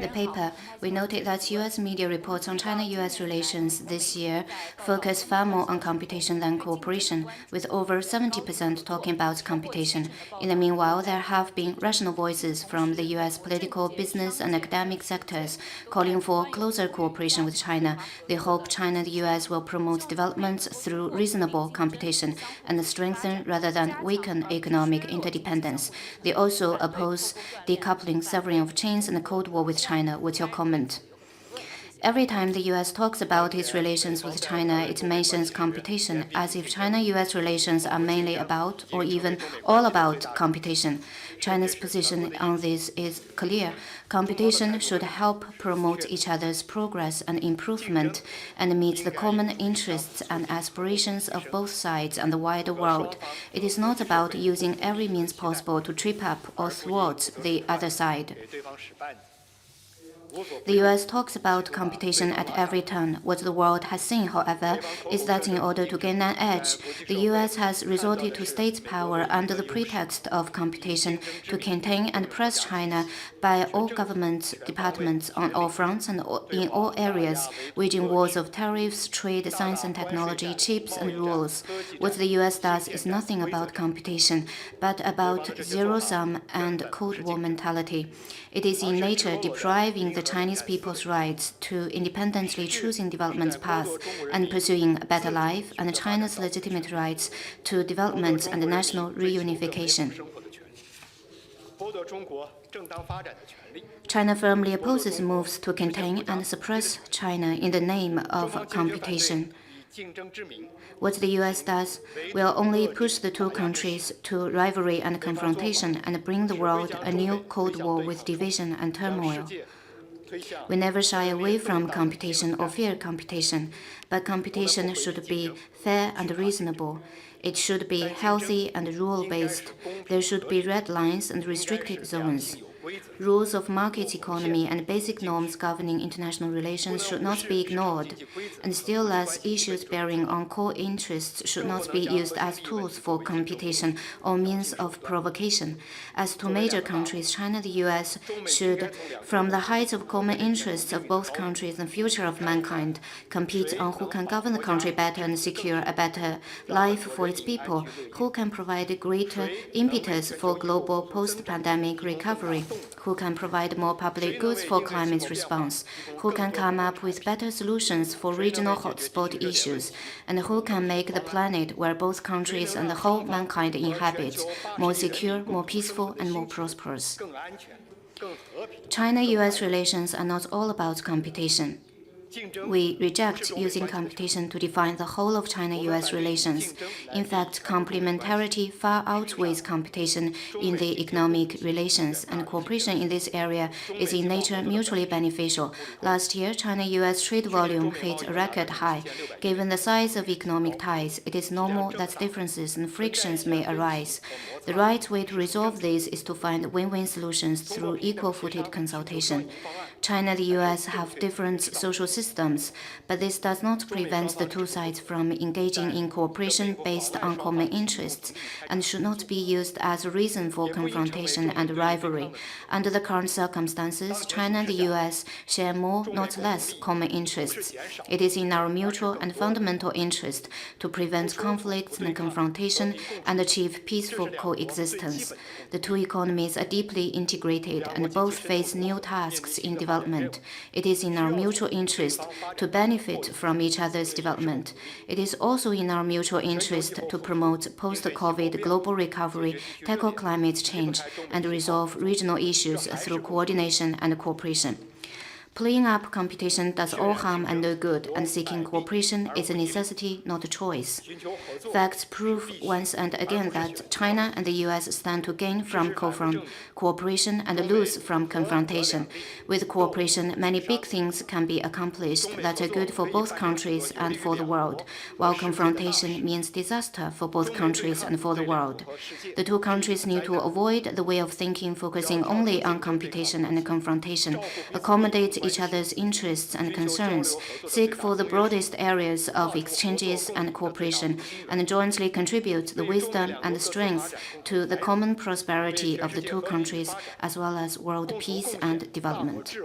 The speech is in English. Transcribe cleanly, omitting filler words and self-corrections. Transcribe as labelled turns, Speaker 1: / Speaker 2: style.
Speaker 1: The paper, we noted that U.S. media reports on China-U.S. relations this year focus far more on competition than cooperation, with over 70% talking about competition. In the meanwhile, there have been rational voices from the U.S. political, business, and academic sectors calling for closer cooperation with China. They hope China and the U.S. will promote development through reasonable competition and strengthen rather than weaken economic interdependence. They also oppose decoupling, severing of chains, and a Cold War with China. What's your comment? Every time the U.S. talks about its relations with China, it mentions competition, as if China-U.S. relations are mainly about, or even all about, competition. China's position on this is clear. Competition should help promote each other's progress and improvement and meet the common interests and aspirations of both sides and the wider world. It is not about using every means possible to trip up or thwart the other side. The U.S. talks about competition at every turn. What the world has seen, however, is that in order to gain an edge, the U.S. has resorted to state power under the pretext of competition to contain and press China by all government departments on all fronts and in all areas, waging wars of tariffs, trade, science and technology, chips and rules. What the U.S. does is nothing about competition, but about zero-sum and Cold War mentality. It is in nature depriving the Chinese people's rights to independently choosing development paths and pursuing a better life, and China's legitimate rights to development and national reunification. China firmly opposes moves to contain and suppress China in the name of competition. What the U.S. does will only push the two countries to rivalry and confrontation and bring the world a new Cold War with division and turmoil. We never shy away from competition or fear competition, but competition should be fair and reasonable. It should be healthy and rule-based. There should be red lines and restricted zones. Rules of market economy and basic norms governing international relations should not be ignored, and still less issues bearing on core interests should not be used as tools for competition or means of provocation. As two major countries, China and the U.S. should, from the height of common interests of both countries and future of mankind, compete on who can govern the country better and secure a better life for its people, who can provide greater impetus for global post-pandemic recovery, who can provide more public goods for climate response, who can come up with better solutions for regional hotspot issues, and who can make the planet where both countries and the whole mankind inhabit more secure, more peaceful, and more prosperous. China-U.S. relations are not all about competition. We reject using competition to define the whole of China-U.S. relations. In fact, complementarity far outweighs competition in the economic relations, and cooperation in this area is in nature mutually beneficial. Last year, China-U.S. trade volume hit a record high. Given the size of economic ties, it is normal that differences and frictions may arise. The right way to resolve this is to find win-win solutions through equal-footed consultation. China and the U.S. have different social systems, but this does not prevent the two sides from engaging in cooperation based on common interests and should not be used as a reason for confrontation and rivalry. Under the current circumstances, China and the U.S. share more, not less, common interests. It is in our mutual and fundamental interest to prevent conflicts and confrontation and achieve peaceful coexistence. The two economies are deeply integrated and both face new tasks in development. It is in our mutual interest to benefit from each other's development. It is also in our mutual interest to promote post-COVID global recovery, tackle climate change, and resolve regional issues through coordination and cooperation. Playing up competition does all harm and no good, and seeking cooperation is a necessity, not a choice. Facts prove once and again that China and the U.S. stand to gain from cooperation and lose from confrontation. With cooperation, many big things can be accomplished that are good for both countries and for the world, while confrontation means disaster for both countries and for the world. The two countries need to avoid the way of thinking focusing only on competition and confrontation, accommodate each other's interests and concerns, seek for the broadest areas of exchanges and cooperation, and jointly contribute the wisdom and strength to the common prosperity of the two countries as well as world peace and development.